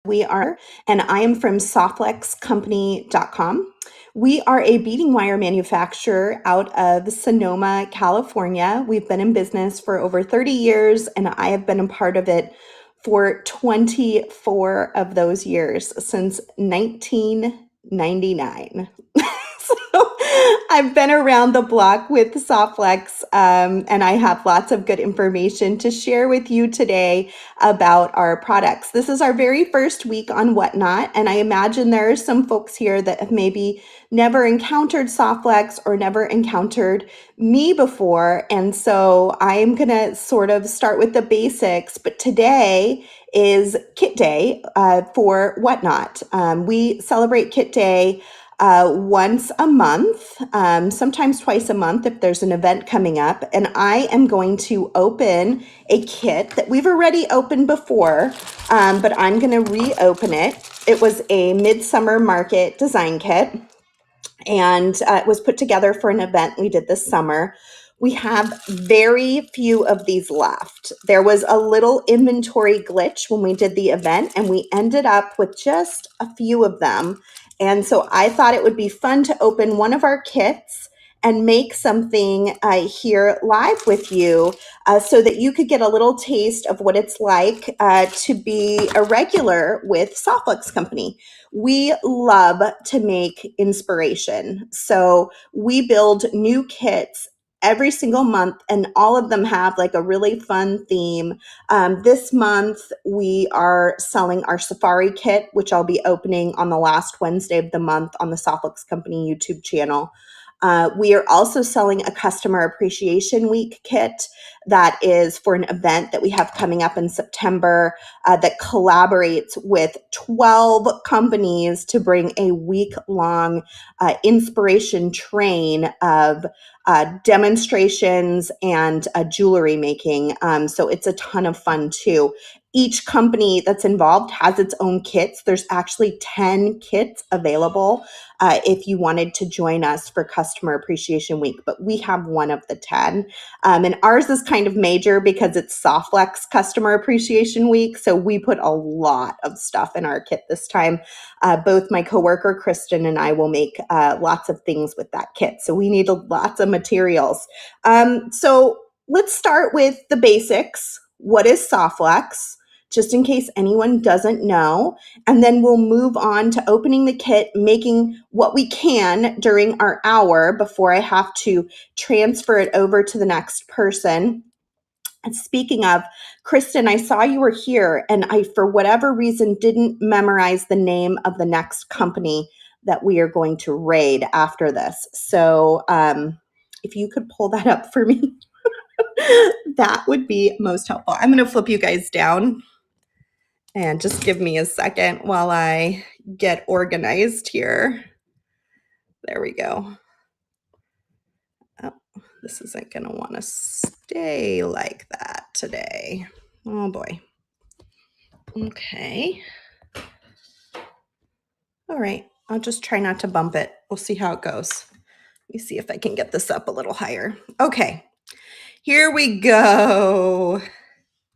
We are, and I am from softflexcompany.com. We are a beading wire manufacturer out of Sonoma, California. We've been in business for over 30 years, and I have been a part of it for 24 of those years, since 1999. So I've been around the block with Softflex, and I have lots of good information to share with you today about our products. This is our very first week on Whatnot, and I imagine there are some folks here that have maybe never encountered Softflex or never encountered me before. And so I'm going to sort of start with the basics, but today is Kit Day for Whatnot. We celebrate Kit Day once a month, sometimes twice a month if there's an event coming up. And I am going to open a kit that we've already opened before, but I'm going to reopen it. It was a Midsummer Market design kit, and it was put together for an event we did this summer. We have very few of these left. There was a little inventory glitch when we did the event, and we ended up with just a few of them. And so I thought it would be fun to open one of our kits and make something here live with you so that you could get a little taste of what it's like to be a regular with Softflex Company. We love to make inspiration. So we build new kits every single month, and all of them have like a really fun theme. This month, we are selling our Safari kit, which I'll be opening on the last Wednesday of the month on the Softflex Company YouTube channel. We are also selling a Customer Appreciation Week kit that is for an event that we have coming up in September that collaborates with 12 companies to bring a week-long inspiration train of demonstrations and jewelry making. So it's a ton of fun too. Each company that's involved has its own kits. There's actually 10 kits available if you wanted to join us for Customer Appreciation Week, but we have one of the 10. And ours is kind of major because it's Softflex Customer Appreciation Week. So we put a lot of stuff in our kit this time. Both my coworker, Kristen, and I will make lots of things with that kit. So we need lots of materials. So let's start with the basics. What is Softflex? Just in case anyone doesn't know. And then we'll move on to opening the kit, making what we can during our hour before I have to transfer it over to the next person. And speaking of, Kristen, I saw you were here, and I, for whatever reason, didn't memorize the name of the next company that we are going to raid after this. So if you could pull that up for me, that would be most helpful. I'm going to flip you guys down. And just give me a second while I get organized here. There we go. Oh, this isn't going to want to stay like that today. Oh boy. Okay. All right. I'll just try not to bump it. We'll see how it goes. Let me see if I can get this up a little higher. Okay. Here we go.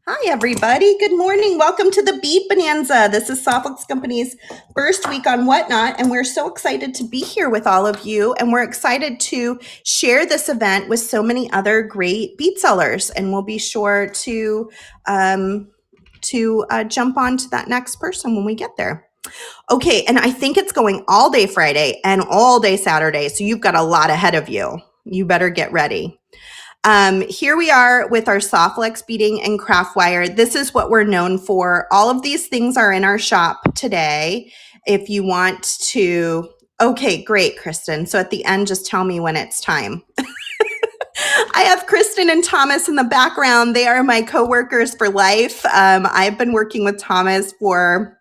Hi, everybody. Good morning. Welcome to the Bead Bonanza. This is Softflex Company's first week on Whatnot, and we're so excited to be here with all of you, and we're excited to share this event with so many other great bead sellers, and we'll be sure to jump on to that next person when we get there. Okay, and I think it's going all day Friday and all day Saturday, so you've got a lot ahead of you. You better get ready. Here we are with our Softflex beading and craft wire. This is what we're known for. All of these things are in our shop today. If you want to, okay, great, Kristen. So at the end, just tell me when it's time. I have Kristen and Thomas in the background. They are my coworkers for life. I've been working with Thomas for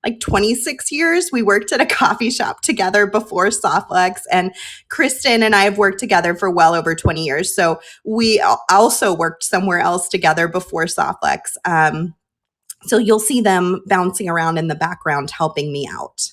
like 26 years. We worked at a coffee shop together before Softflex, and Kristen and I have worked together for well over 20 years. So we also worked somewhere else together before Softflex. So you'll see them bouncing around in the background helping me out.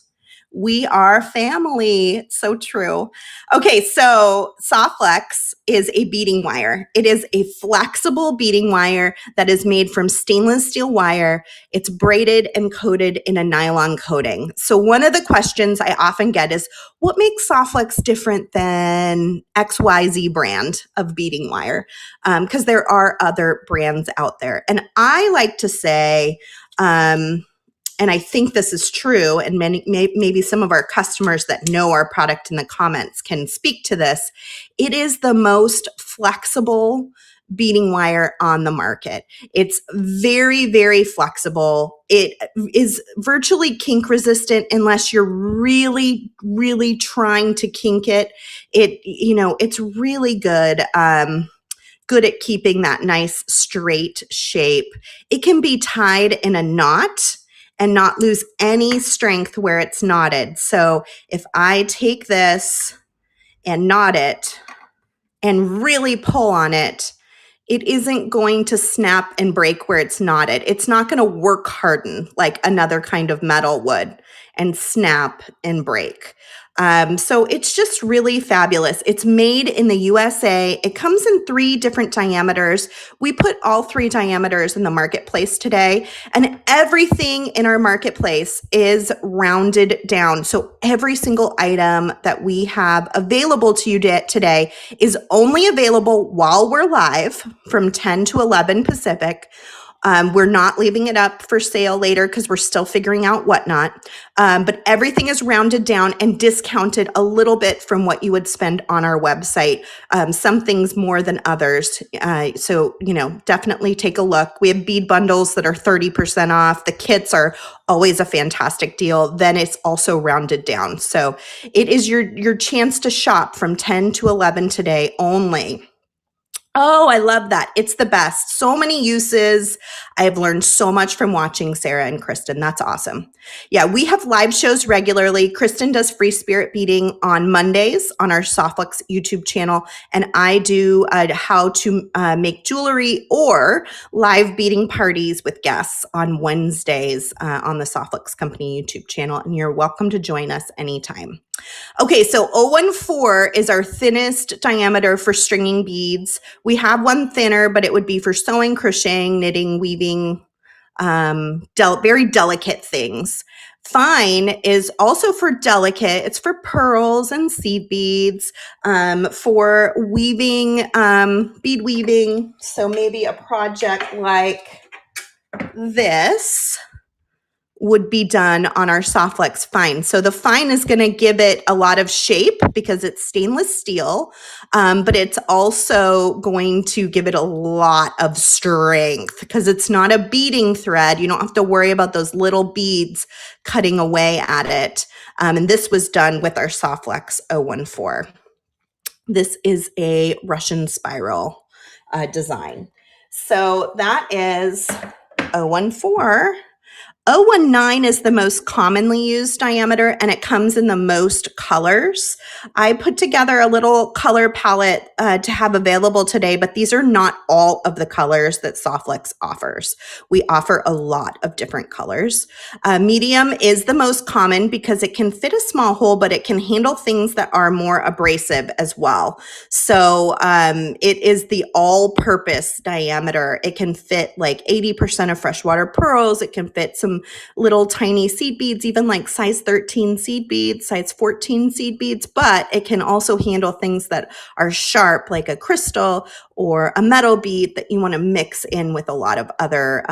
We are family. So true. Okay, so Softflex is a beading wire. It is a flexible beading wire that is made from stainless steel wire. It's braided and coated in a nylon coating. So one of the questions I often get is, what makes Softflex different than XYZ brand of beading wire? Because there are other brands out there. And I like to say, and I think this is true, and maybe some of our customers that know our product in the comments can speak to this. It is the most flexible beading wire on the market. It's very, very flexible. It is virtually kink resistant unless you're really, really trying to kink it. It's really good. Good at keeping that nice straight shape. It can be tied in a knot and not lose any strength where it's knotted. So if I take this and knot it and really pull on it, it isn't going to snap and break where it's knotted. It's not going to work harden like another kind of metal would and snap and break. So it's just really fabulous. It's made in the USA. It comes in 3 different diameters. We put all 3 diameters in the marketplace today, and everything in our marketplace is rounded down. So every single item that we have available to you today is only available while we're live from 10 to 11 Pacific. We're not leaving it up for sale later because we're still figuring out whatnot. But everything is rounded down and discounted a little bit from what you would spend on our website. Some things more than others. So, definitely take a look. We have bead bundles that are 30% off. The kits are always a fantastic deal. Then it's also rounded down. So it is your chance to shop from 10 to 11 today only. Oh, I love that. It's the best. So many uses. I've learned so much from watching Sarah and Kristen. That's awesome. Yeah, we have live shows regularly. Kristen does Free Spirit Beading on Mondays on our Softflex YouTube channel, and I do how to make jewelry or live beading parties with guests on Wednesdays on the Softflex Company YouTube channel, and you're welcome to join us anytime. Okay, so 014 is our thinnest diameter for stringing beads. We have one thinner, but it would be for sewing, crocheting, knitting, weaving, very delicate things. Fine is also for delicate. It's for pearls and seed beads, for weaving, bead weaving. So maybe a project like this would be done on our Softflex Fine. So the Fine is going to give it a lot of shape because it's stainless steel, but it's also going to give it a lot of strength because it's not a beading thread. You don't have to worry about those little beads cutting away at it. And this was done with our Softflex 014. This is a Russian spiral design. So that is 014. 019 is the most commonly used diameter, and it comes in the most colors. I put together a little color palette to have available today, but these are not all of the colors that Softflex offers. We offer a lot of different colors. Medium is the most common because it can fit a small hole, but it can handle things that are more abrasive as well. So it is the all-purpose diameter. It can fit like 80% of freshwater pearls. It can fit some little tiny seed beads, even like size 13 seed beads, size 14 seed beads, but it can also handle things that are sharp, like a crystal or a metal bead that you want to mix in with a lot of other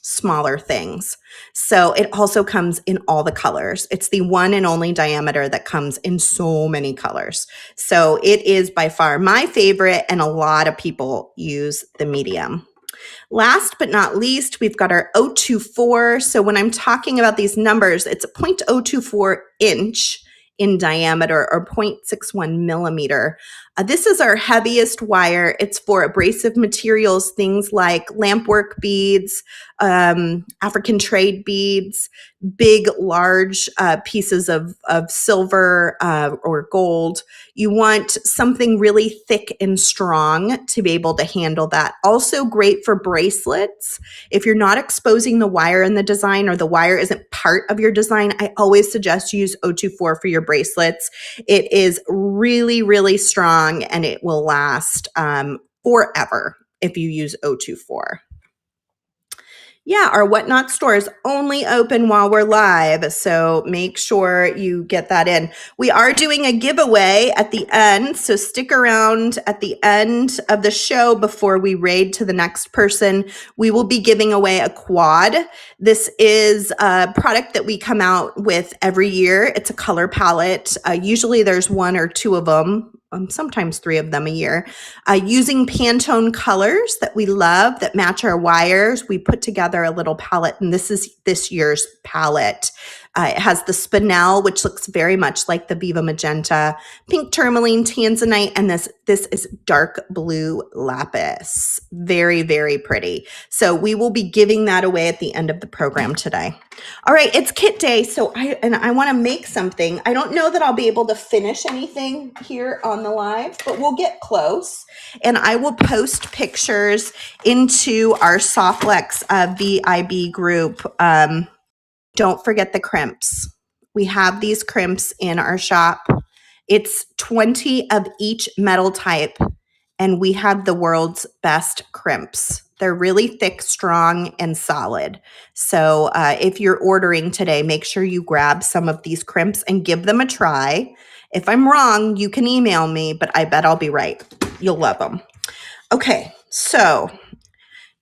smaller things. So it also comes in all the colors. It's the one and only diameter that comes in so many colors. So it is by far my favorite, and a lot of people use the medium. Last but not least, we've got our 024. So when I'm talking about these numbers, it's a 0.024 inch in diameter or 0.61 millimeter. This is our heaviest wire. It's for abrasive materials, things like lampwork beads, African trade beads, big, large pieces of silver or gold. You want something really thick and strong to be able to handle that. Also great for bracelets. If you're not exposing the wire in the design or the wire isn't part of your design, I always suggest use 024 for your bracelets. It is really, really strong and it will last forever if you use 024. Yeah, our Whatnot store is only open while we're live, so make sure you get that in. We are doing a giveaway at the end, so stick around at the end of the show before we raid to the next person. We will be giving away a quad. This is a product that we come out with every year. It's a color palette. Usually there's one or two of them. Sometimes three of them a year, using Pantone colors that we love that match our wires. We put together a little palette, and this is this year's palette. It has the spinel, which looks very much like the Viva Magenta, pink tourmaline, tanzanite, and this is dark blue lapis. Very, very pretty. So we will be giving that away at the end of the program today. All right, it's kit day, so I want to make something. I don't know that I'll be able to finish anything here on the live, but we'll get close, and I will post pictures into our Softlex VIB group. Don't forget the crimps. We have these crimps in our shop. It's 20 of each metal type, and we have the world's best crimps. They're really thick, strong, and solid. So if you're ordering today, make sure you grab some of these crimps and give them a try. If I'm wrong, you can email me, but I bet I'll be right. You'll love them. Okay, so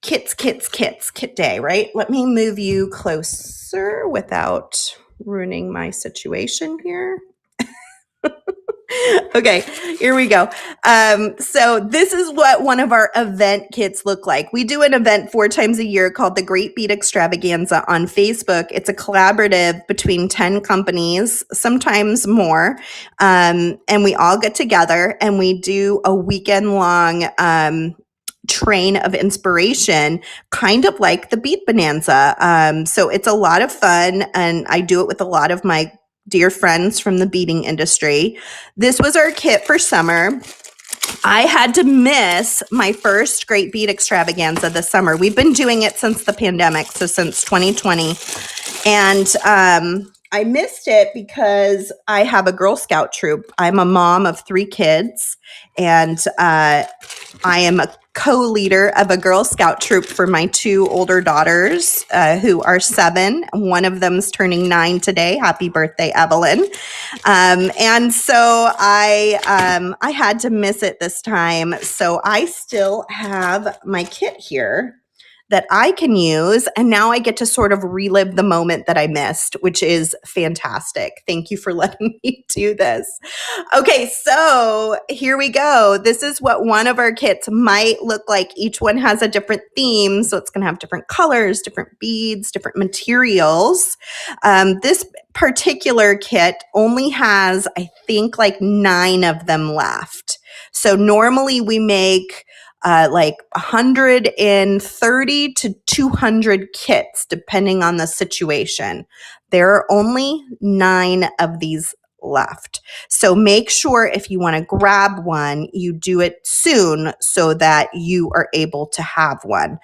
kit day, right? Let me move you closer without ruining my situation here. Okay, here we go. So this is what one of our event kits look like. We do an event 4 times a year called the Great Bead Extravaganza on Facebook. It's a collaborative between 10 companies, sometimes more. And we all get together and we do a weekend long train of inspiration, kind of like the Bead Bonanza. So it's a lot of fun, and I do it with a lot of my dear friends from the beading industry. This was our kit for summer. I had to miss my first Great Bead Extravaganza this summer. We've been doing it since the pandemic, so since 2020. And I missed it because I have a Girl Scout troop. I'm a mom of 3 kids, and I am a co-leader of a Girl Scout troop for my 2 older daughters who are 7. One of them's turning 9 today. Happy birthday, Evelyn. And so I had to miss it this time. So I still have my kit here that I can use. And now I get to sort of relive the moment that I missed, which is fantastic. Thank you for letting me do this. Okay, so here we go. This is what one of our kits might look like. Each one has a different theme. So it's going to have different colors, different beads, different materials. This particular kit only has, I think, like 9 of them left. So normally we make like 130 to 200 kits, depending on the situation. There are only 9 of these left. So make sure if you want to grab one, you do it soon so that you are able to have one.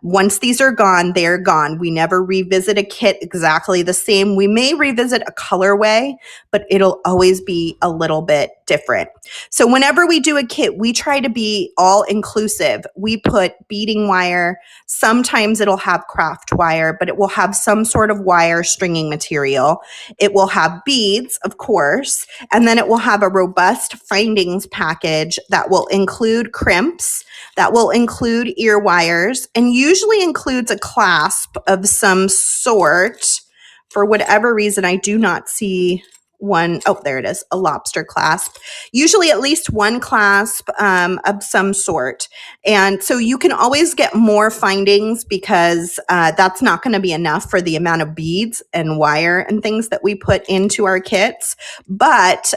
Once these are gone, they're gone. We never revisit a kit exactly the same. We may revisit a colorway, but it'll always be a little bit different. So whenever we do a kit, we try to be all inclusive. We put beading wire. Sometimes it'll have craft wire, but it will have some sort of wire stringing material. It will have beads, of course, and then it will have a robust findings package that will include crimps, that will include ear wires, and usually includes a clasp of some sort. For whatever reason, I do not see one. Oh, there it is, a lobster clasp. Usually at least one clasp of some sort. And so you can always get more findings because that's not going to be enough for the amount of beads and wire and things that we put into our kits. But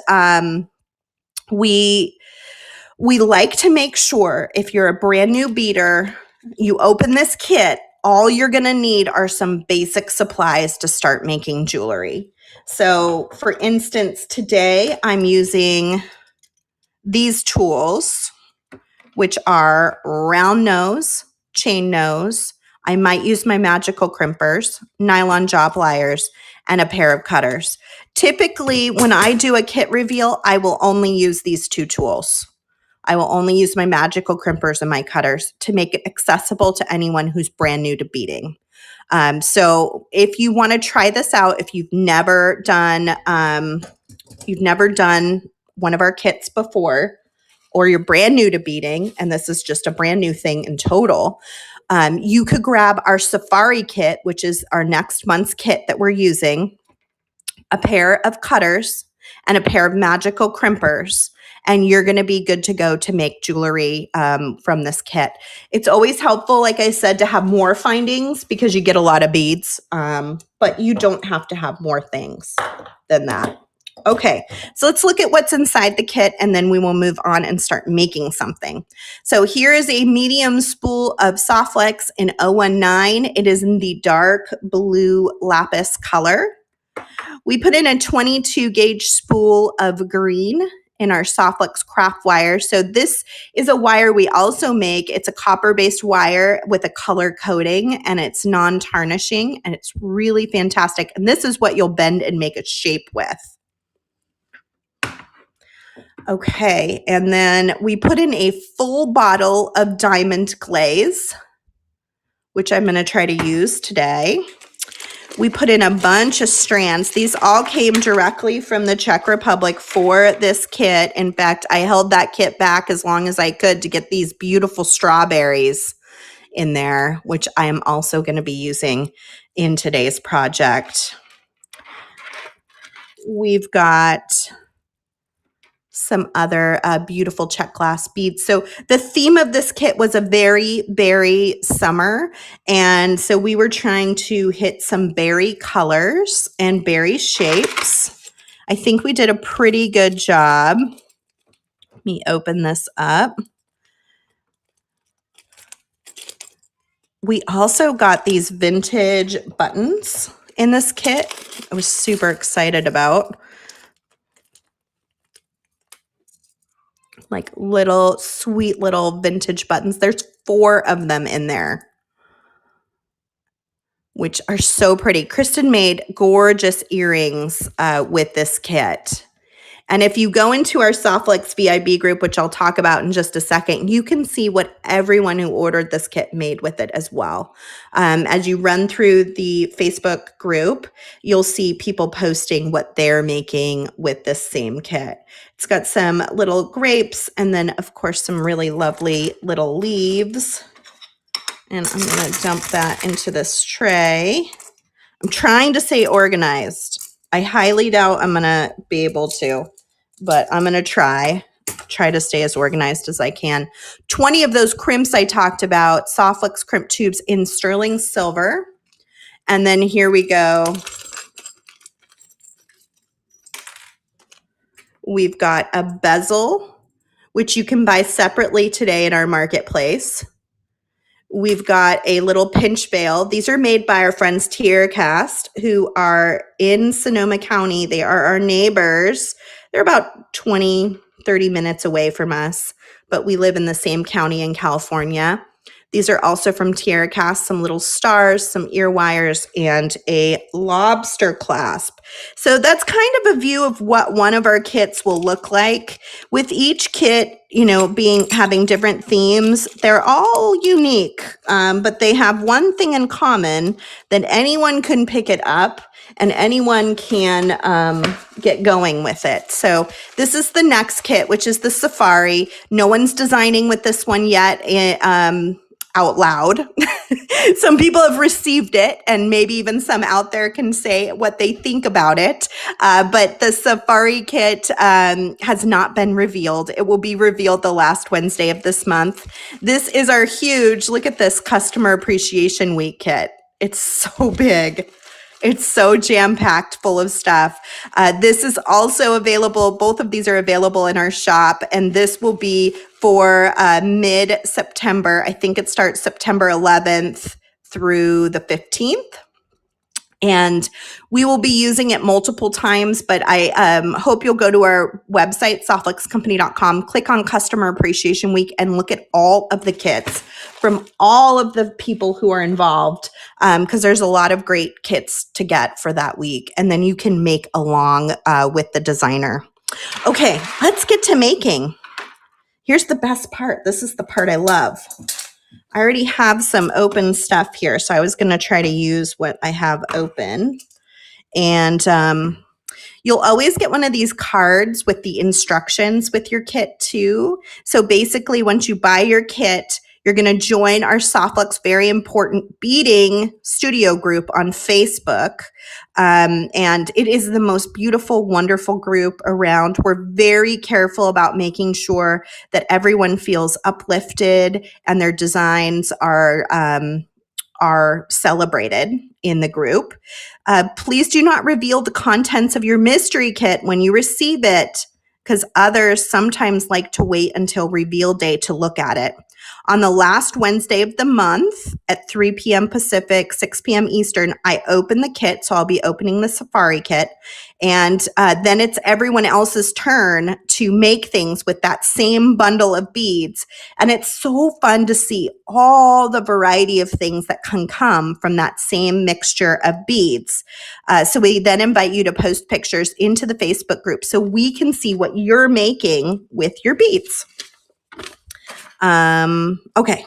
we like to make sure if you're a brand new beader, you open this kit all you're going to need are some basic supplies to start making jewelry. So for instance, today I'm using these tools, which are round nose, chain nose. I might use my magical crimpers, nylon jaw pliers, and a pair of cutters. Typically, when I do a kit reveal, I will only use these two tools. I will only use my magical crimpers and my cutters to make it accessible to anyone who's brand new to beading. So if you want to try this out, if you've never done one of our kits before, or you're brand new to beading, and this is just a brand new thing in total, you could grab our Safari kit, which is our next month's kit that we're using, a pair of cutters, and a pair of magical crimpers, and you're going to be good to go to make jewelry from this kit. It's always helpful, like I said, to have more findings because you get a lot of beads, but you don't have to have more things than that. Okay, so let's look at what's inside the kit and then we will move on and start making something. So here is a medium spool of Soft Flex in 019. It is in the dark blue lapis color. We put in a 22 gauge spool of green in our Soft Flex craft wire. So this is a wire we also make. It's a copper-based wire with a color coating and it's non-tarnishing and it's really fantastic. And this is what you'll bend and make a shape with. Okay, and then we put in a full bottle of diamond glaze, which I'm going to try to use today. We put in a bunch of strands. These all came directly from the Czech Republic for this kit. In fact, I held that kit back as long as I could to get these beautiful strawberries in there, which I am also going to be using in today's project. We've got some other beautiful Czech glass beads. So the theme of this kit was a very berry summer. And so we were trying to hit some berry colors and berry shapes. I think we did a pretty good job. Let me open this up. We also got these vintage buttons in this kit. I was super excited about. Like little sweet little vintage buttons. There's 4 of them in there, which are so pretty. Kristen made gorgeous earrings with this kit. And if you go into our Soft Flex VIB group, which I'll talk about in just a second, you can see what everyone who ordered this kit made with it as well. As you run through the Facebook group, you'll see people posting what they're making with this same kit. It's got some little grapes and then, of course, some really lovely little leaves. And I'm going to dump that into this tray. I'm trying to stay organized. I highly doubt I'm going to be able to, but I'm going to try to stay as organized as I can. 20 of those crimps I talked about, Soft Flex crimp tubes in sterling silver. And then here we go. We've got a bezel, which you can buy separately today in our marketplace. We've got a little pinch veil. These are made by our friends Tiercast, who are in Sonoma County. They are our neighbors. They're about 20, 30 minutes away from us, but we live in the same county in California. These are also from Tiercast, some little stars, some ear wires, and a lobster clasp. So that's kind of a view of what one of our kits will look like. With each kit, having different themes, they're all unique, but they have one thing in common, that anyone can pick it up and anyone can get going with it. So this is the next kit, which is the Safari. No one's designing with this one yet. Out loud. Some people have received it, and maybe even some out there can say what they think about it. But the Safari kit has not been revealed. It will be revealed the last Wednesday of this month. This is our huge, look at this, Customer Appreciation Week kit. It's so big. It's so jam-packed full of stuff. This is also available. Both of these are available in our shop, and this will be for mid-September. I think it starts September 11th through the 15th. And we will be using it multiple times, but I hope you'll go to our website, softflexcompany.com, click on Customer Appreciation Week, and look at all of the kits from all of the people who are involved, because there's a lot of great kits to get for that week. And then you can make along with the designer. Okay, let's get to making. Here's the best part. This is the part I love. I already have some open stuff here, so I was going to try to use what I have open. And you'll always get one of these cards with the instructions with your kit too. So basically, once you buy your kit, you're going to join our SoftFlex Very Important Beading Studio group on Facebook. And it is the most beautiful, wonderful group around. We're very careful about making sure that everyone feels uplifted and their designs are celebrated in the group. Please do not reveal the contents of your mystery kit when you receive it, because others sometimes like to wait until reveal day to look at it. On the last Wednesday of the month at 3 p.m. Pacific, 6 p.m. Eastern, I open the kit. So I'll be opening the Safari kit. And then it's everyone else's turn to make things with that same bundle of beads. And it's so fun to see all the variety of things that can come from that same mixture of beads. So we then invite you to post pictures into the Facebook group so we can see what you're making with your beads. Okay.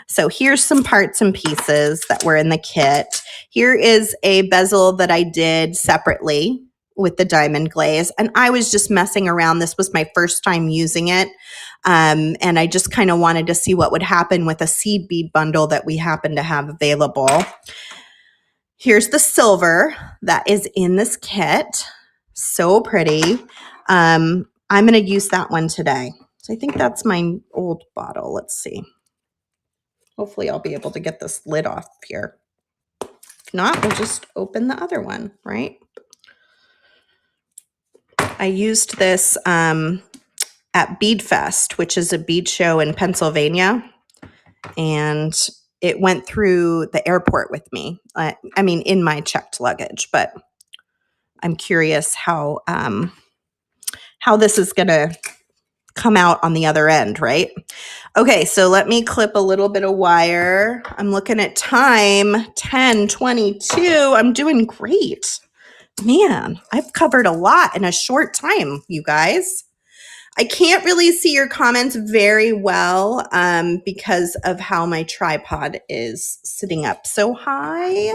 So here's some parts and pieces that were in the kit. Here is a bezel that I did separately with the diamond glaze. And I was just messing around. This was my first time using it. And I just kind of wanted to see what would happen with a seed bead bundle that we happen to have available. Here's the silver that is in this kit. So pretty. I'm going to use that one today. So I think that's my old bottle. Let's see. Hopefully I'll be able to get this lid off here. If not, we'll just open the other one, right? I used this at Bead Fest, which is a bead show in Pennsylvania. And it went through the airport with me. I mean, in my checked luggage, but I'm curious how this is going to come out on the other end, right? Okay, so let me clip a little bit of wire. I'm looking at time, 10:22. I'm doing great. Man, I've covered a lot in a short time, you guys. I can't really see your comments very well because of how my tripod is sitting up so high.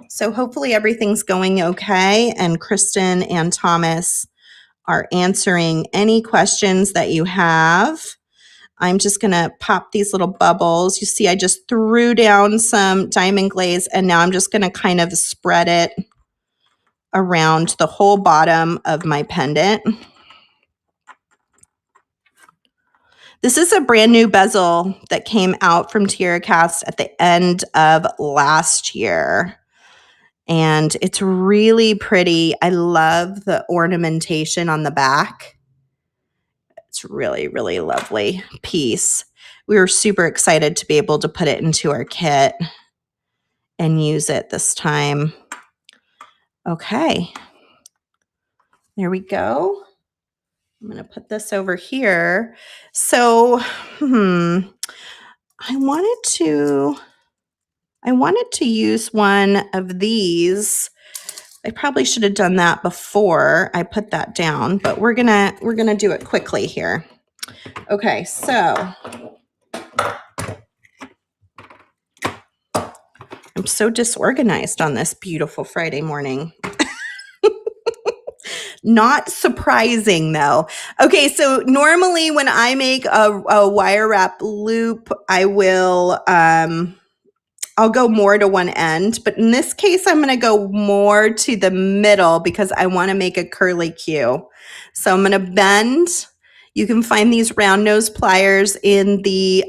So hopefully everything's going okay. And Kristen and Thomas are answering any questions that you have. I'm just going to pop these little bubbles. You see, I just threw down some diamond glaze, and now I'm just going to kind of spread it around the whole bottom of my pendant. This is a brand new bezel that came out from TierraCast at the end of last year. And it's really pretty. I love the ornamentation on the back. It's really, really lovely piece. We were super excited to be able to put it into our kit and use it this time. Okay. There we go. I'm going to put this over here. So, I wanted to use one of these. I probably should have done that before I put that down, but we're gonna do it quickly here. Okay, so I'm so disorganized on this beautiful Friday morning. Not surprising though. Okay, so normally when I make a wire wrap loop, I will I'll go more to one end, but in this case, I'm going to go more to the middle because I want to make a curly Q. So I'm going to bend. You can find these round nose pliers in the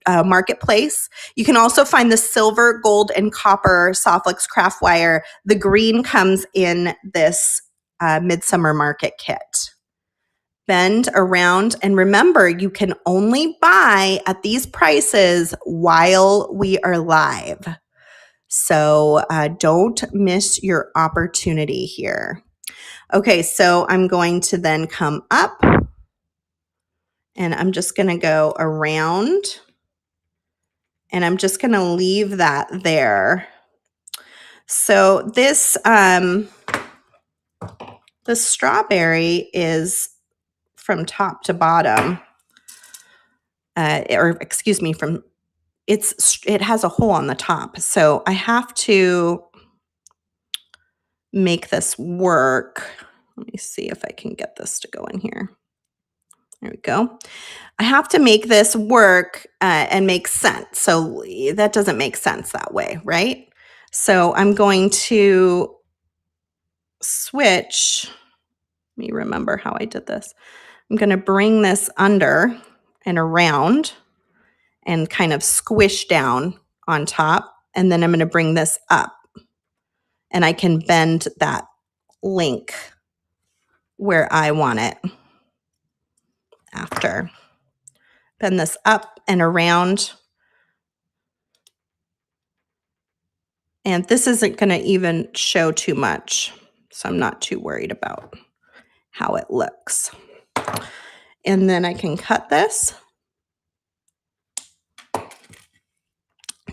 marketplace. You can also find the silver, gold, and copper Softflex craft wire. The green comes in this Midsummer Market kit. bend around. And remember, you can only buy at these prices while we are live. So don't miss your opportunity here. Okay, so I'm going to then come up and I'm just going to go around and I'm just going to leave that there. So this the strawberry is from top to bottom, or excuse me, it has a hole on the top. So I have to make this work. Let me see if I can get this to go in here. There we go. I have to make this work and make sense. So that doesn't make sense that way, right? So I'm going to switch. Let me remember how I did this. I'm going to bring this under and around and kind of squish down on top. And then I'm going to bring this up and I can bend that link where I want it after. Bend this up and around. And this isn't going to even show too much, so I'm not too worried about how it looks. And then I can cut this.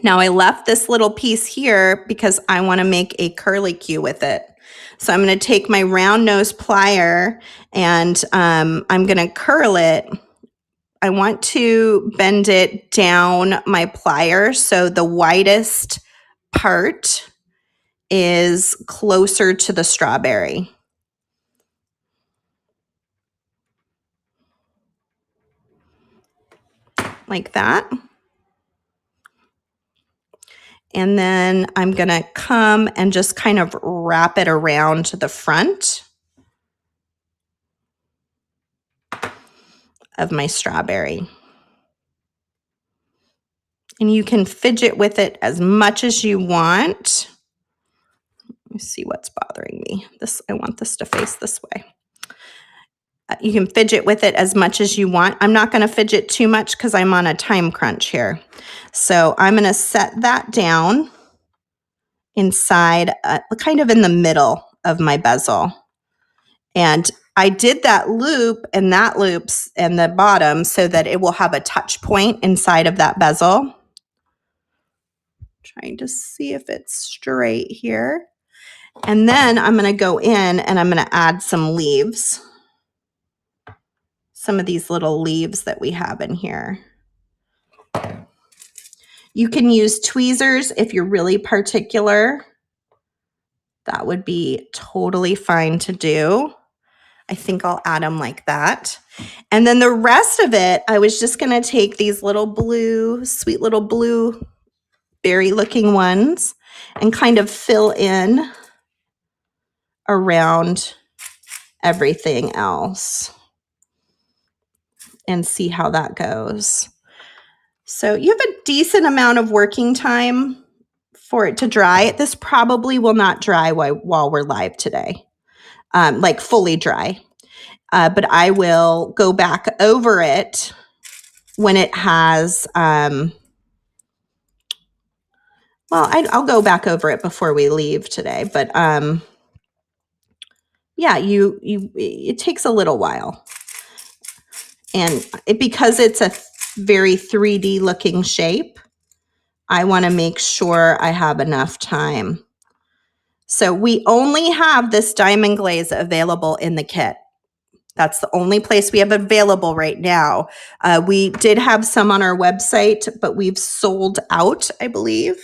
Now I left this little piece here because I want to make a curlicue with it. So I'm going to take my round nose plier and I'm going to curl it. I want to bend it down my plier so the widest part is closer to the strawberry. Like that. And then I'm going to come and just kind of wrap it around to the front of my strawberry. And you can fidget with it as much as you want. Let me see what's bothering me. I want this to face this way. You can fidget with it as much as you want. I'm not going to fidget too much because I'm on a time crunch here. So I'm going to set that down inside, kind of in the middle of my bezel. And I did that loop and that loops and the bottom so that it will have a touch point inside of that bezel. Trying to see if it's straight here. And then I'm going to go in and I'm going to add some leaves. Some of these little leaves that we have in here. You can use tweezers if you're really particular. That would be totally fine to do. I think I'll add them like that. And then the rest of it, I was just going to take these little blue, sweet little blue berry looking ones and kind of fill in around everything else and see how that goes. So you have a decent amount of working time for it to dry. This probably will not dry while we're live today, like fully dry. But I will go back over it when it has, well, I'll go back over it before we leave today. But yeah, it takes a little while. And because it's a very 3D looking shape, I want to make sure I have enough time. So we only have this diamond glaze available in the kit. That's the only place we have available right now. We did have some on our website, but we've sold out, I believe.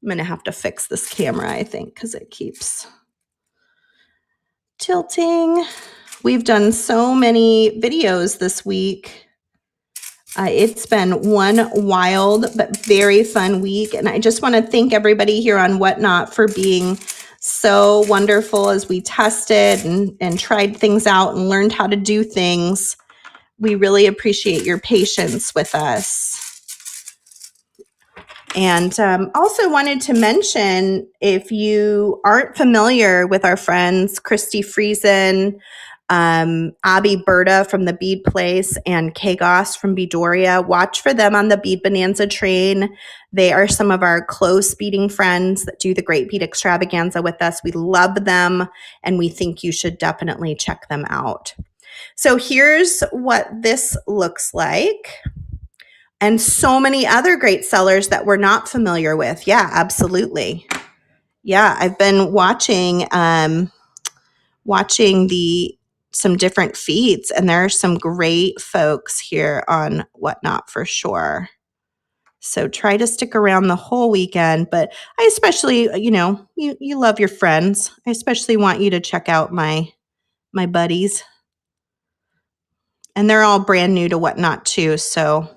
I'm going to have to fix this camera, I think, because it keeps tilting. We've done so many videos this week. It's been one wild but very fun week. And I just want to thank everybody here on Whatnot for being so wonderful as we tested and tried things out and learned how to do things. We really appreciate your patience with us. And also wanted to mention, if you aren't familiar with our friends, Christy Friesen, Abby Berta from the Bead Place and Kagos from Beadoria. Watch for them on the Bead Bonanza train. They are some of our close beading friends that do the Great Bead Extravaganza with us. We love them, and we think you should definitely check them out. So here's what this looks like. And so many other great sellers that we're not familiar with. Yeah, absolutely. Yeah, I've been watching some different feeds, and there are some great folks here on Whatnot for sure. So try to stick around the whole weekend, but I especially, you love your friends. I especially want you to check out my buddies. And they're all brand new to Whatnot too, so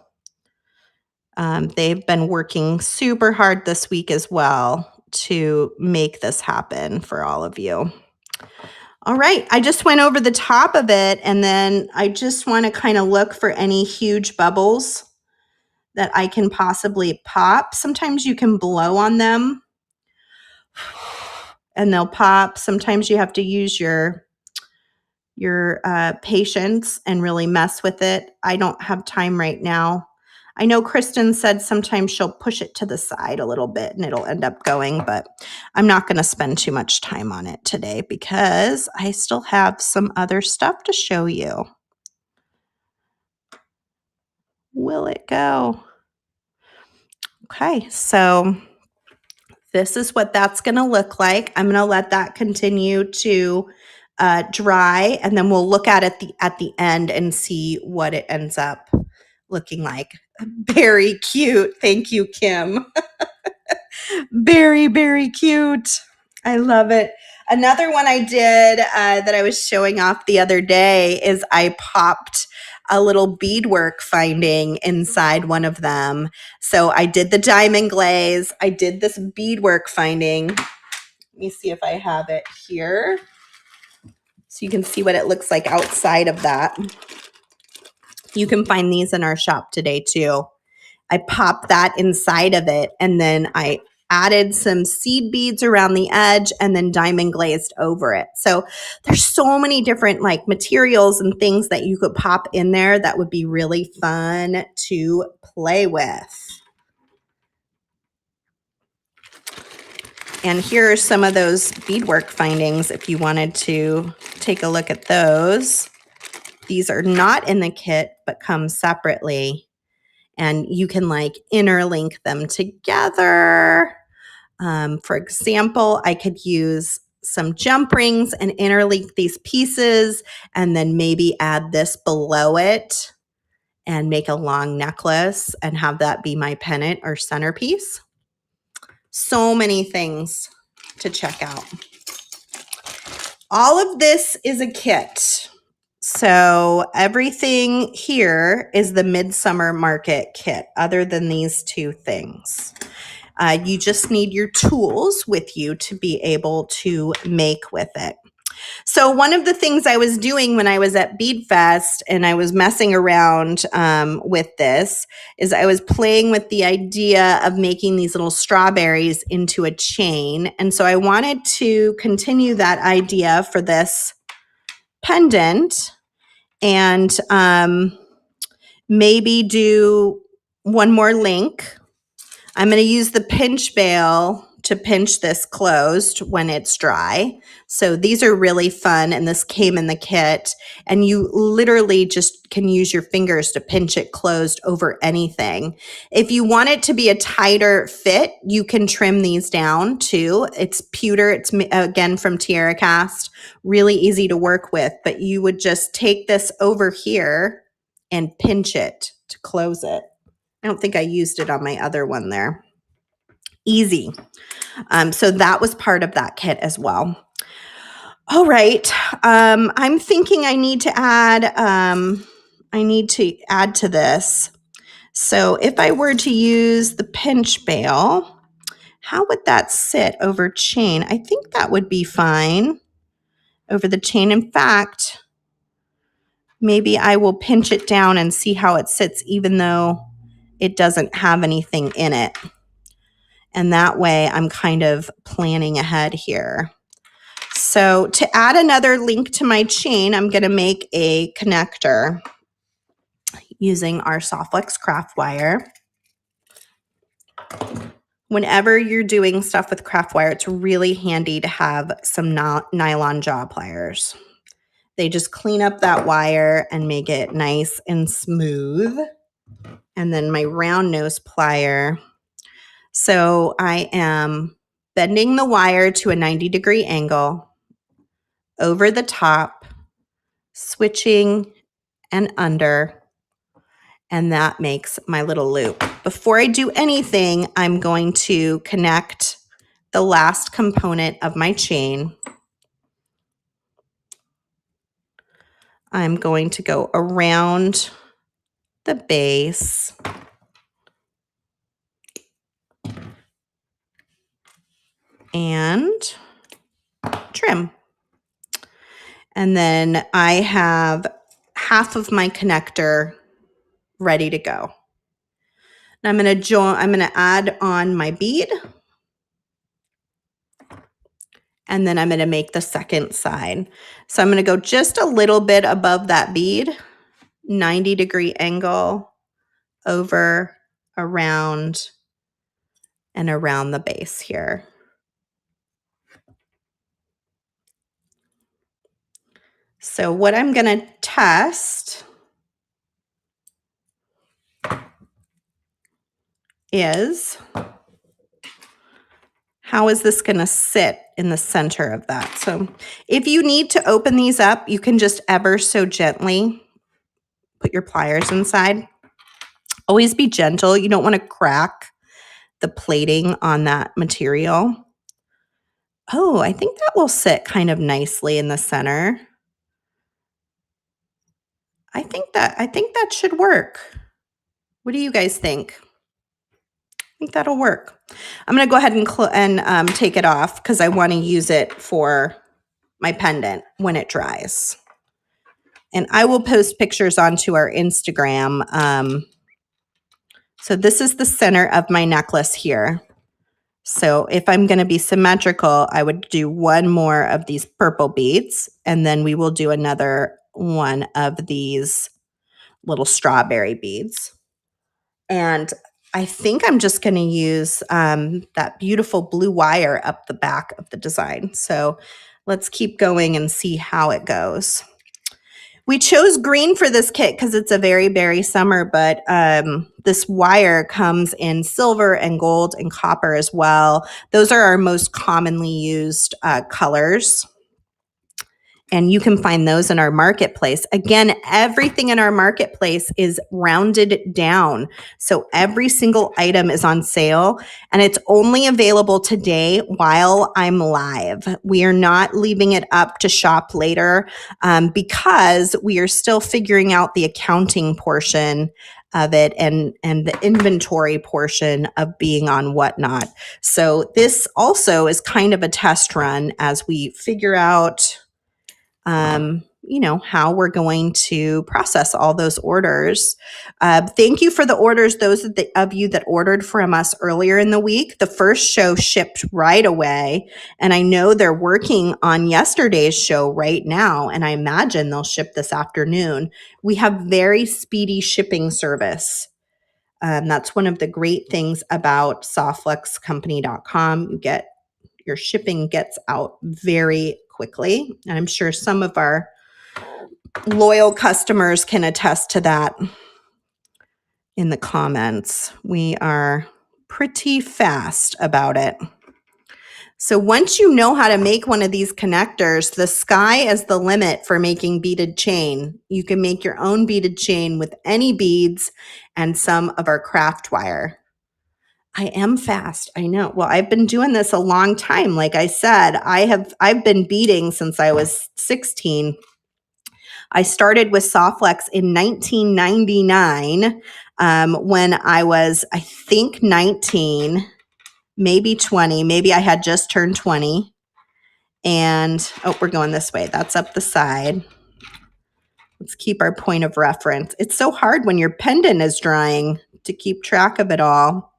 they've been working super hard this week as well to make this happen for all of you. All right, I just went over the top of it, and then I just want to kind of look for any huge bubbles that I can possibly pop. Sometimes you can blow on them and they'll pop. Sometimes you have to use your patience and really mess with it. I don't have time right now. I know Kristen said sometimes she'll push it to the side a little bit and it'll end up going, but I'm not going to spend too much time on it today because I still have some other stuff to show you. Will it go? Okay, so this is what that's going to look like. I'm going to let that continue to dry, and then we'll look at it at the end and see what it ends up looking like. Very cute. Thank you, Kim. Very, very cute. I love it. Another one I did that I was showing off the other day is I popped a little beadwork finding inside one of them. So I did the diamond glaze. I did this beadwork finding. Let me see if I have it here. So you can see what it looks like outside of that. You can find these in our shop today too. I popped that inside of it, and then I added some seed beads around the edge and then diamond glazed over it. So there's so many different like materials and things that you could pop in there that would be really fun to play with. And here are some of those beadwork findings if you wanted to take a look at those. These are not in the kit, but come separately. And you can like interlink them together. For example, I could use some jump rings and interlink these pieces and then maybe add this below it and make a long necklace and have that be my pennant or centerpiece. So many things to check out. All of this is a kit. So everything here is the Midsummer Market kit, other than these two things. You just need your tools with you to be able to make with it. So one of the things I was doing when I was at Bead Fest and I was messing around with this is I was playing with the idea of making these little strawberries into a chain. And so I wanted to continue that idea for this pendant and maybe do one more link. I'm going to use the pinch bail to pinch this closed when it's dry. So these are really fun, and this came in the kit, and you literally just can use your fingers to pinch it closed over anything. If you want it to be a tighter fit, you can trim these down too. It's pewter. It's again from Tierra Cast, really easy to work with, but you would just take this over here and pinch it to close it. I don't think I used it on my other one there. Easy. So that was part of that kit as well. All right. I'm thinking I need to add to this. So if I were to use the pinch bail, how would that sit over chain? I think that would be fine over the chain. In fact, maybe I will pinch it down and see how it sits, even though it doesn't have anything in it. And that way I'm kind of planning ahead here. So to add another link to my chain, I'm going to make a connector using our Softflex craft wire. Whenever you're doing stuff with craft wire, it's really handy to have some nylon jaw pliers. They just clean up that wire and make it nice and smooth. And then my round nose plier. So I am bending the wire to a 90-degree angle over the top, switching and under, and that makes my little loop. Before I do anything, I'm going to connect the last component of my chain. I'm going to go around the base and trim. And then I have half of my connector ready to go. Now I'm going to add on my bead, and then I'm going to make the second side. So I'm going to go just a little bit above that bead, 90-degree angle over, around, and around the base here. So what I'm going to test is, how is this going to sit in the center of that? So if you need to open these up, you can just ever so gently put your pliers inside. Always be gentle. You don't want to crack the plating on that material. Oh, I think that will sit kind of nicely in the center. I think that should work. What do you guys think? I think that'll work. I'm going to go ahead and take it off because I want to use it for my pendant when it dries. And I will post pictures onto our Instagram. So this is the center of my necklace here. So if I'm going to be symmetrical, I would do one more of these purple beads, and then we will do another one of these little strawberry beads. And I think I'm just going to use that beautiful blue wire up the back of the design. So let's keep going and see how it goes. We chose green for this kit because it's a very berry summer, but this wire comes in silver and gold and copper as well. Those are our most commonly used colors. And you can find those in our marketplace. Again, everything in our marketplace is rounded down. So every single item is on sale, and it's only available today while I'm live. We are not leaving it up to shop later because we are still figuring out the accounting portion of it and the inventory portion of being on Whatnot. So this also is kind of a test run as we figure out how we're going to process all those orders. Thank you for the orders, those of you that ordered from us earlier in the week. The first show shipped right away, and I know they're working on yesterday's show right now, and I imagine they'll ship this afternoon. We have very speedy shipping service. That's one of the great things about softflexcompany.com. Your shipping gets out very quickly. And I'm sure some of our loyal customers can attest to that in the comments. We are pretty fast about it. So once you know how to make one of these connectors, the sky is the limit for making beaded chain. You can make your own beaded chain with any beads and some of our craft wire. I am fast. I know. Well, I've been doing this a long time. Like I said, I've been beading since I was 16. I started with Softflex in 1999 when I was, I think, 19, maybe 20. Maybe I had just turned 20. And, we're going this way. That's up the side. Let's keep our point of reference. It's so hard when your pendant is drying to keep track of it all.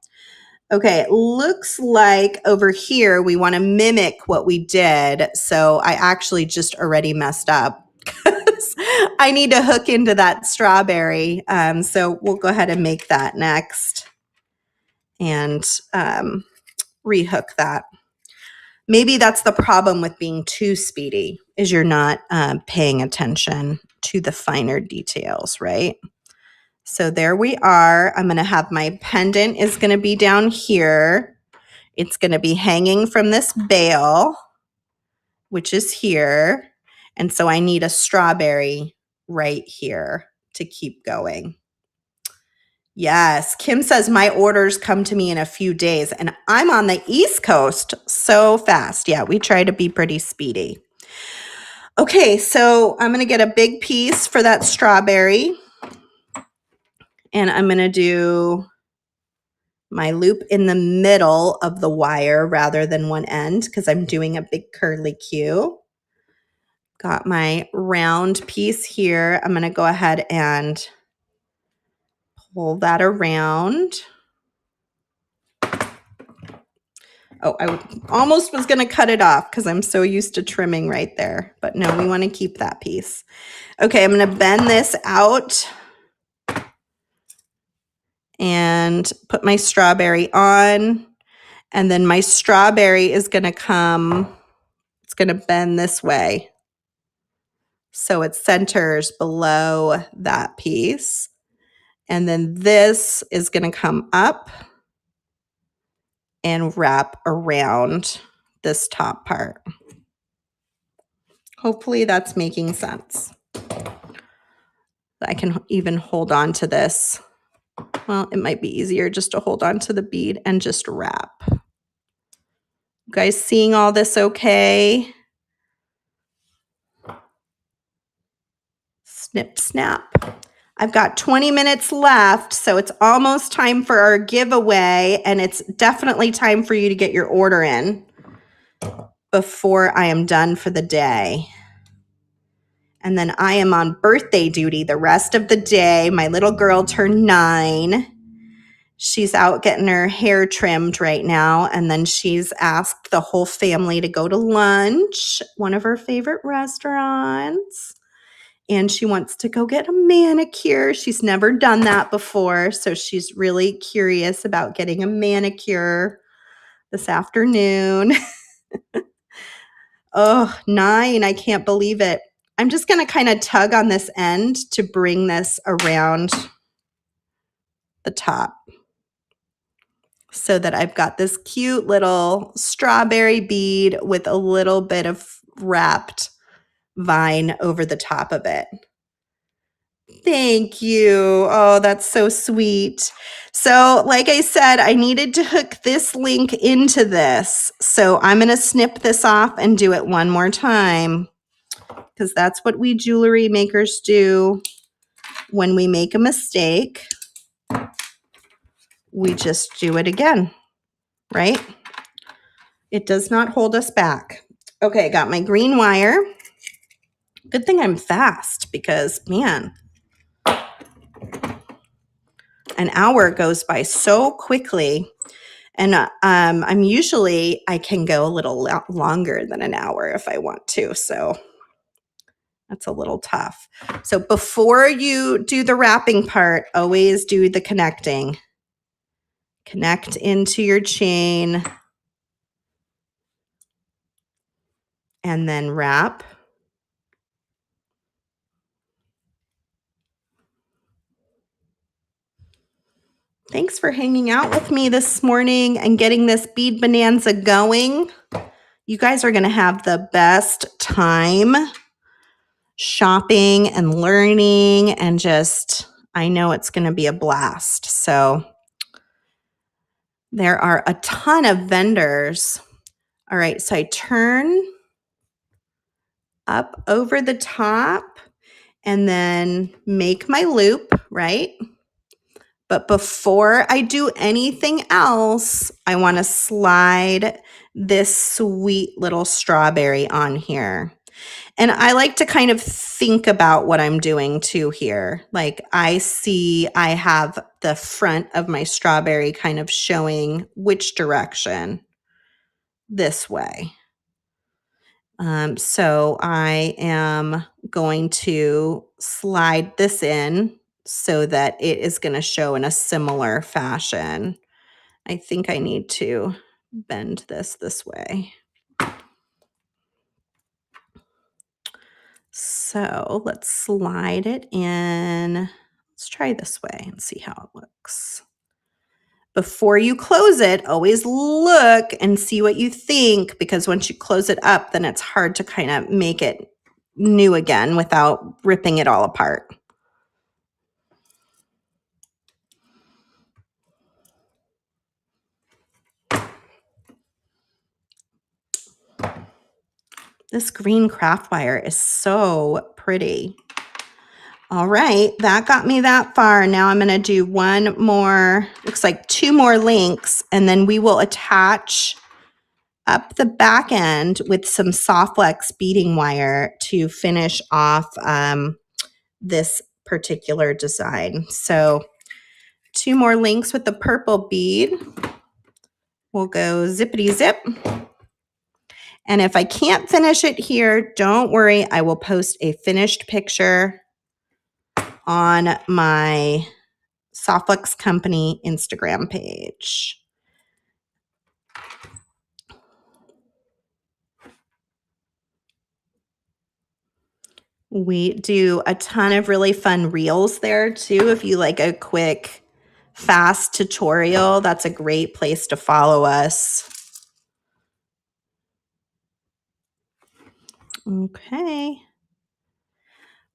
Okay, it looks like over here we want to mimic what we did. So I actually just already messed up. I need to hook into that strawberry. So we'll go ahead and make that next and rehook that. Maybe that's the problem with being too speedy, is you're not paying attention to the finer details, right? So there we are. I'm going to have my pendant is going to be down here. It's going to be hanging from this bail, which is here. And so I need a strawberry right here to keep going. Yes, Kim says my orders come to me in a few days, and I'm on the East Coast so fast. Yeah, we try to be pretty speedy. Okay, so I'm going to get a big piece for that strawberry, and I'm going to do my loop in the middle of the wire rather than one end because I'm doing a big curly Q. Got my round piece here. I'm going to go ahead and pull that around. Oh, I almost was going to cut it off because I'm so used to trimming right there. But no, we want to keep that piece. Okay, I'm going to bend this out and put my strawberry on. And then my strawberry is going to come, it's going to bend this way. So it centers below that piece. And then this is going to come up and wrap around this top part. Hopefully that's making sense. I can even hold on to this. Well, it might be easier just to hold on to the bead and just wrap. You guys seeing all this okay? Snip, snap. I've got 20 minutes left, so it's almost time for our giveaway, and it's definitely time for you to get your order in before I am done for the day. And then I am on birthday duty the rest of the day. My little girl turned 9. She's out getting her hair trimmed right now, and then she's asked the whole family to go to lunch, one of her favorite restaurants. And she wants to go get a manicure. She's never done that before, so she's really curious about getting a manicure this afternoon. Oh, 9, I can't believe it. I'm just going to kind of tug on this end to bring this around the top so that I've got this cute little strawberry bead with a little bit of wrapped vine over the top of it. Thank you. Oh, that's so sweet. So like I said, I needed to hook this link into this. So I'm going to snip this off and do it one more time because that's what we jewelry makers do when we make a mistake. We just do it again, right? It does not hold us back. Okay, got my green wire. Good thing I'm fast because, man, an hour goes by so quickly. And I'm usually, I can go a little longer than an hour if I want to. So that's a little tough. So before you do the wrapping part, always do the connecting. Connect into your chain and then wrap. Thanks for hanging out with me this morning and getting this bead bonanza going. You guys are going to have the best time shopping and learning, and just, I know it's going to be a blast. So there are a ton of vendors. All right, so I turn up over the top and then make my loop, right? But before I do anything else, I want to slide this sweet little strawberry on here. And I like to kind of think about what I'm doing too here. Like I see I have the front of my strawberry kind of showing which direction, this way. So I am going to slide this in so that it is going to show in a similar fashion. I think I need to bend this way. So let's slide it in. Let's try this way and see how it looks. Before you close it, always look and see what you think, because once you close it up, then it's hard to kind of make it new again without ripping it all apart. This green craft wire is so pretty. All right, that got me that far. Now I'm going to do one more, looks like 2 more links, and then we will attach up the back end with some soft flex beading wire to finish off this particular design. So 2 more links with the purple bead. We'll go zippity zip. And if I can't finish it here, don't worry, I will post a finished picture on my Softflex Company Instagram page. We do a ton of really fun reels there too. If you like a quick, fast tutorial, that's a great place to follow us. Okay.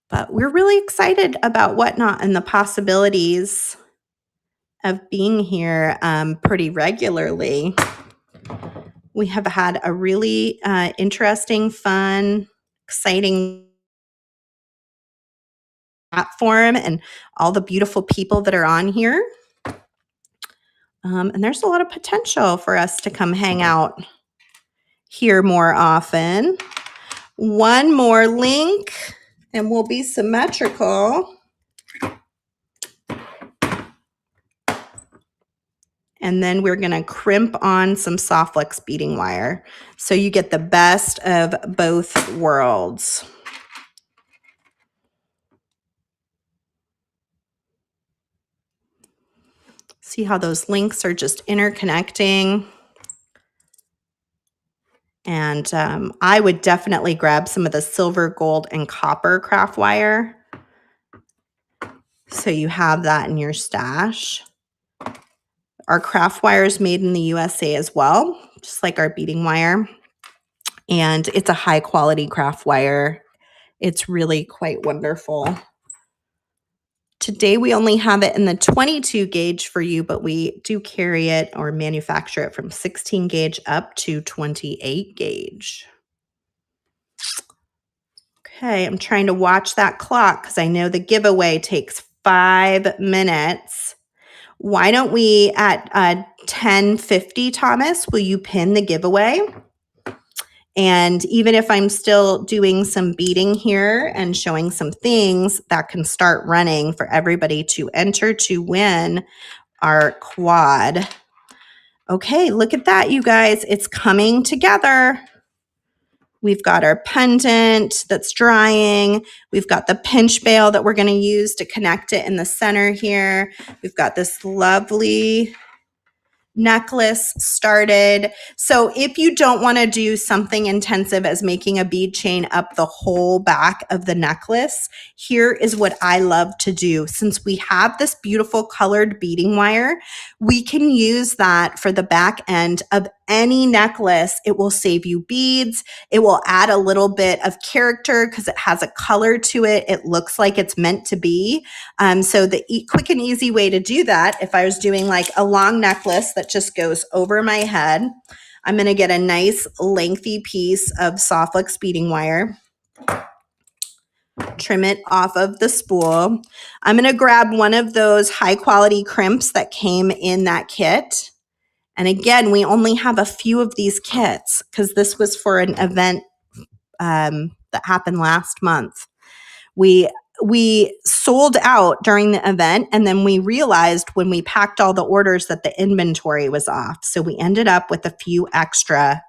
But we're really excited about Whatnot and the possibilities of being here pretty regularly. We have had a really interesting, fun, exciting platform and all the beautiful people that are on here. And there's a lot of potential for us to come hang out here more often. One more link and we'll be symmetrical. And then we're going to crimp on some soft flex beading wire. So you get the best of both worlds. See how those links are just interconnecting. And I would definitely grab some of the silver, gold, and copper craft wire. So you have that in your stash. Our craft wire is made in the USA as well, just like our beading wire. And it's a high quality craft wire. It's really quite wonderful. Today we only have it in the 22 gauge for you, but we do carry it or manufacture it from 16 gauge up to 28 gauge. Okay, I'm trying to watch that clock because I know the giveaway takes 5 minutes. Why don't we at 10:50, Thomas, will you pin the giveaway? And even if I'm still doing some beading here and showing some things, that can start running for everybody to enter to win our quad. Okay, look at that, you guys. It's coming together. We've got our pendant that's drying. We've got the pinch bail that we're going to use to connect it in the center here. We've got this lovely necklace started. So if you don't want to do something intensive as making a bead chain up the whole back of the necklace, here is what I love to do. Since we have this beautiful colored beading wire, we can use that for the back end of any necklace. It will save you beads. It will add a little bit of character because it has a color to it. It looks like it's meant to be. So the quick and easy way to do that, if I was doing like a long necklace that just goes over my head, I'm going to get a nice lengthy piece of soft flex beading wire, trim it off of the spool. I'm going to grab one of those high quality crimps that came in that kit. And again, we only have a few of these kits because this was for an event that that happened last month. We sold out during the event, and then we realized when we packed all the orders that the inventory was off. So we ended up with a few extra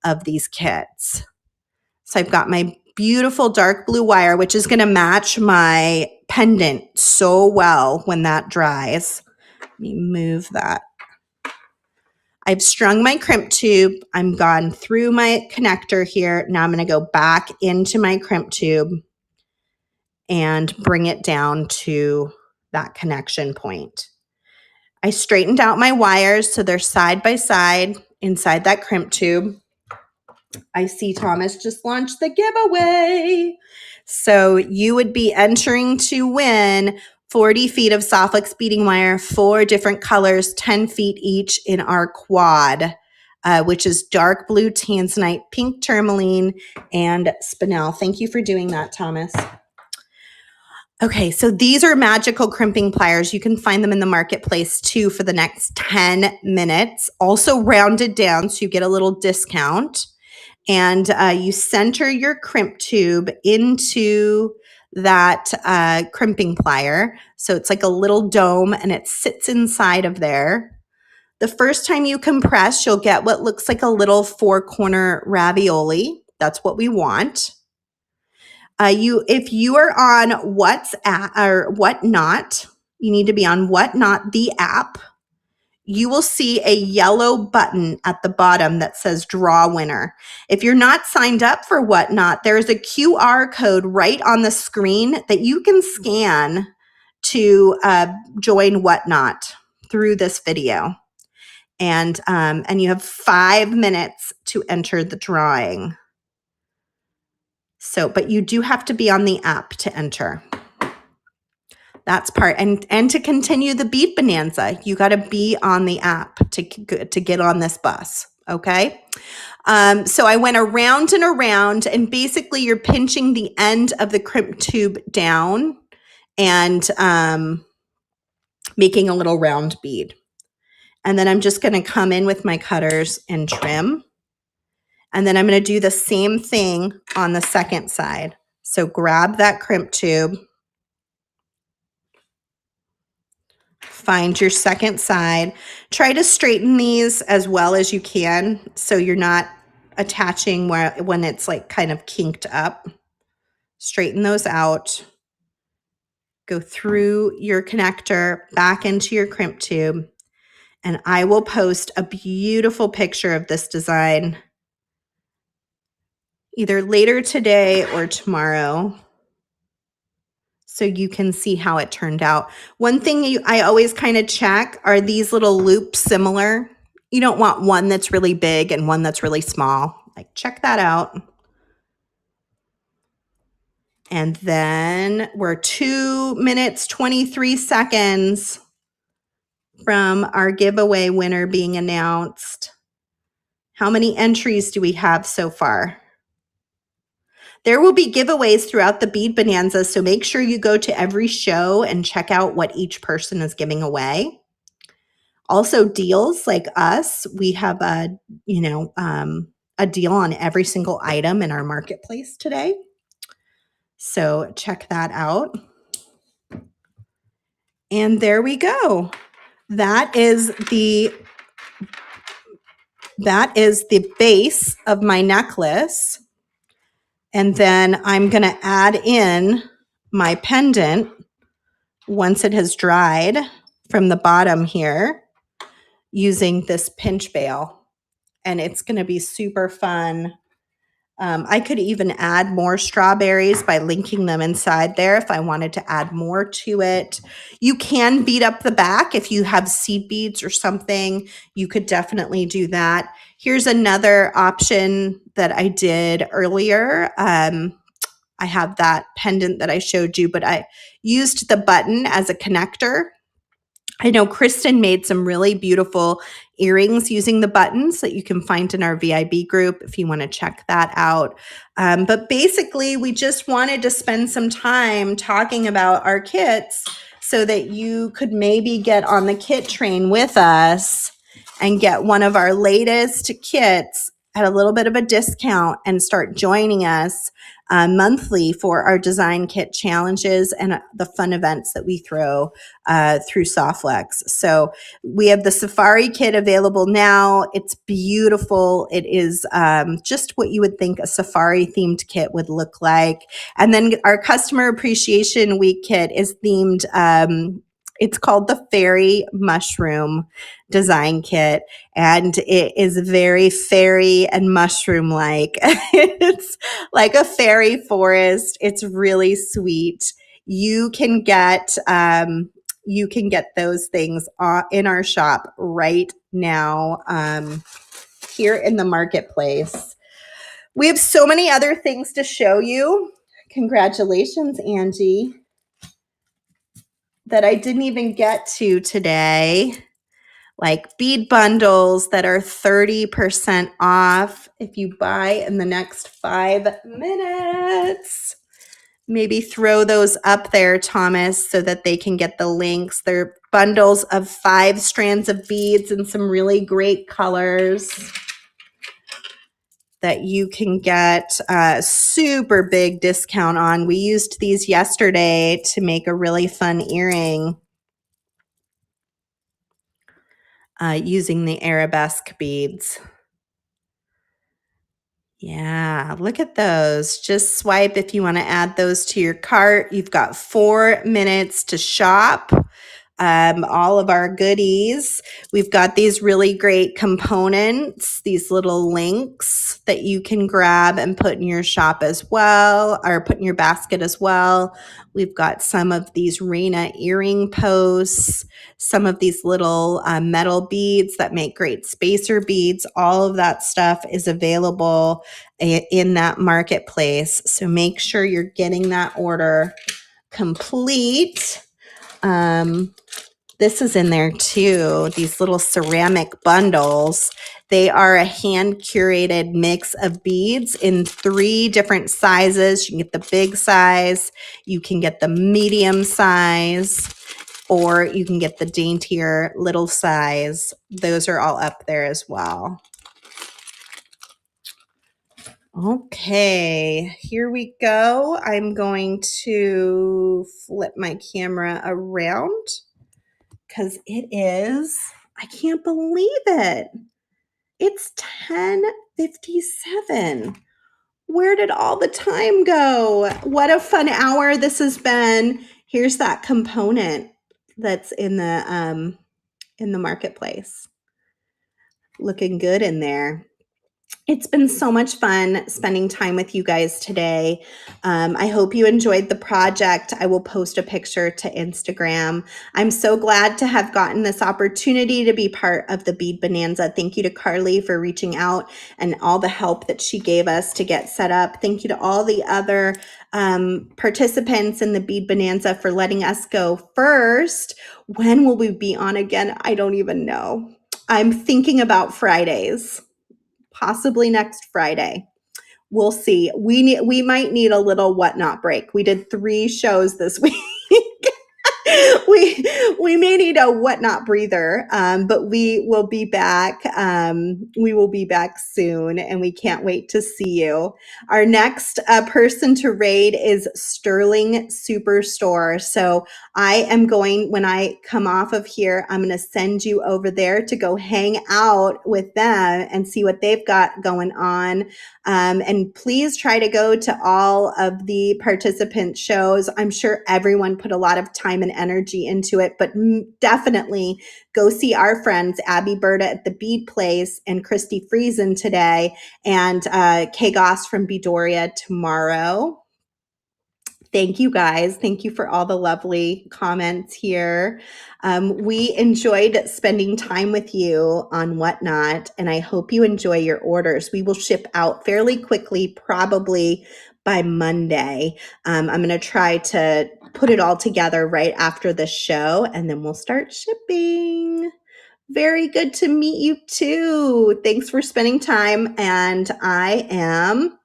of these kits. So I've got my beautiful dark blue wire, which is going to match my pendant so well when that dries. Let me move that. I've strung my crimp tube. I'm gone through my connector here. Now I'm going to go back into my crimp tube and bring it down to that connection point. I straightened out my wires so they're side by side inside that crimp tube. I see Thomas just launched the giveaway. So you would be entering to win 40 feet of Softflex beading wire, 4 different colors, 10 feet each in our quad, which is dark blue tanzanite, pink tourmaline, and spinel. Thank you for doing that, Thomas. Okay, so these are magical crimping pliers. You can find them in the marketplace too for the next 10 minutes. Also rounded down so you get a little discount. And you center your crimp tube into that crimping plier. So it's like a little dome and it sits inside of there. The first time you compress, you'll get what looks like a little 4-corner ravioli. That's what we want. If you are on WhatsApp or Whatnot, you need to be on Whatnot, the app. You will see a yellow button at the bottom that says draw winner. If you're not signed up for Whatnot, there's a QR code right on the screen that you can scan to join Whatnot through this video. And you have 5 minutes to enter the drawing. So, but you do have to be on the app to enter. That's part. And to continue the Bead Bonanza, you got to be on the app to get on this bus. Okay. So I went around and around, and basically you're pinching the end of the crimp tube down and making a little round bead. And then I'm just going to come in with my cutters and trim. And then I'm going to do the same thing on the second side. So grab that crimp tube, find your second side. Try to straighten these as well as you can so you're not attaching when it's like kind of kinked up. Straighten those out. Go through your connector, back into your crimp tube, and I will post a beautiful picture of this design either later today or tomorrow, so you can see how it turned out. One thing I always kind of check, are these little loops similar? You don't want one that's really big and one that's really small. Like, check that out. And then we're 2 minutes, 23 seconds from our giveaway winner being announced. How many entries do we have so far? There will be giveaways throughout the Bead Bonanza, so make sure you go to every show and check out what each person is giving away. Also, deals like us, we have a deal on every single item in our marketplace today. So check that out. And there we go. That is the base of my necklace. And then I'm going to add in my pendant once it has dried from the bottom here using this pinch bail. And it's going to be super fun. I could even add more strawberries by linking them inside there if I wanted to add more to it. You can bead up the back if you have seed beads or something. You could definitely do that. Here's another option that I did earlier. I have that pendant that I showed you, but I used the button as a connector. I know Kristen made some really beautiful earrings using the buttons that you can find in our VIB group if you want to check that out. But basically, we just wanted to spend some time talking about our kits so that you could maybe get on the kit train with us and get one of our latest kits at a little bit of a discount and start joining us monthly for our design kit challenges and the fun events that we throw through Softflex. So we have the Safari kit available now. It's beautiful. It is just what you would think a Safari themed kit would look like. And then our Customer Appreciation Week kit is themed. It's called the Fairy Mushroom Design Kit, and it is very fairy and mushroom like. It's like a fairy forest. It's really sweet. You can get those things in our shop right now here in the marketplace. We have so many other things to show you. Congratulations, Angie, that I didn't even get to today. Like bead bundles that are 30% off if you buy in the next 5 minutes. Maybe throw those up there, Thomas, so that they can get the links. They're bundles of 5 strands of beads in some really great colors that you can get a super big discount on. We used these yesterday to make a really fun earring using the arabesque beads. Yeah, look at those. Just swipe if you want to add those to your cart. You've got 4 minutes to shop all of our goodies. We've got these really great components, these little links that you can grab and put in your shop as well, or put in your basket as well. We've got some of these Reina earring posts, some of these little metal beads that make great spacer beads. All of that stuff is available in that marketplace. So make sure you're getting that order complete. This is in there too, these little ceramic bundles. They are a hand curated mix of beads in 3 different sizes. You can get the big size, you can get the medium size, or you can get the daintier little size. Those are all up there as well. Okay, here we go. I'm going to flip my camera around because I can't believe it. It's 10:57. Where did all the time go? What a fun hour this has been. Here's that component that's in the marketplace. Looking good in there. It's been so much fun spending time with you guys today. I hope you enjoyed the project. I will post a picture to Instagram. I'm so glad to have gotten this opportunity to be part of the Bead Bonanza. Thank you to Carly for reaching out and all the help that she gave us to get set up. Thank you to all the other participants in the Bead Bonanza for letting us go first. When will we be on again? I don't even know. I'm thinking about Fridays. Possibly next Friday. We'll see. We might need a little whatnot break. We did 3 shows this week. we may need a whatnot breather, but we will be back. We will be back soon, and we can't wait to see you. Our next person to raid is Sterling Superstore. So I am going, when I come off of here, I'm going to send you over there to go hang out with them and see what they've got going on. And please try to go to all of the participant shows. I'm sure everyone put a lot of time and energy into it, but definitely go see our friends Abby Berta at the Bead Place and Christy Friesen today, and Kay Goss from Beadoria tomorrow. Thank you guys. Thank you for all the lovely comments here. We enjoyed spending time with you on Whatnot, and I hope you enjoy your orders. We will ship out fairly quickly, probably by Monday. I'm going to try to put it all together right after the show, and then we'll start shipping. Very good to meet you too. Thanks for spending time, and I am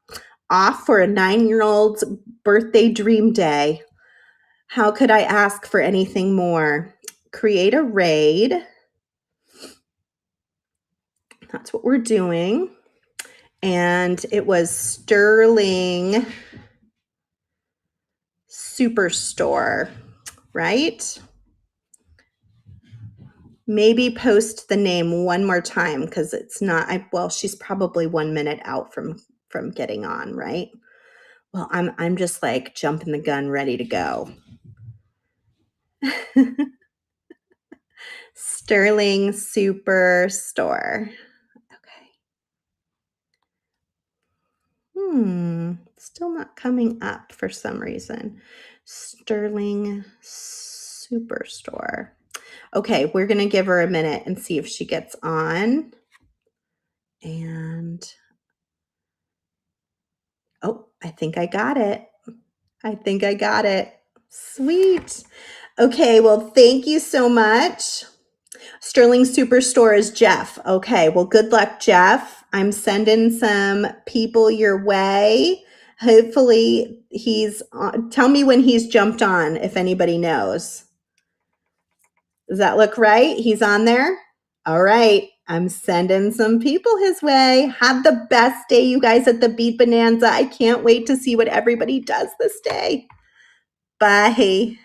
off for a 9-year-old's birthday dream day. How could I ask for anything more? Create a raid. That's what we're doing. And it was Sterling Superstore, right? Maybe post the name one more time because it's not, well, she's probably 1 minute out from getting on, right? Well, I'm just like jumping the gun, ready to go. Sterling Superstore. Okay. Still not coming up for some reason. Sterling Superstore. Okay, we're going to give her a minute and see if she gets on. And, oh, I think I got it. Sweet. Okay, well, thank you so much. Sterling Superstore is Jeff. Okay, well, good luck, Jeff. I'm sending some people your way. Hopefully he's on. Tell me when he's jumped on, if anybody knows. Does that look right? He's on there? All right. I'm sending some people his way. Have the best day, you guys, at the Bead Bonanza. I can't wait to see what everybody does this day. Bye.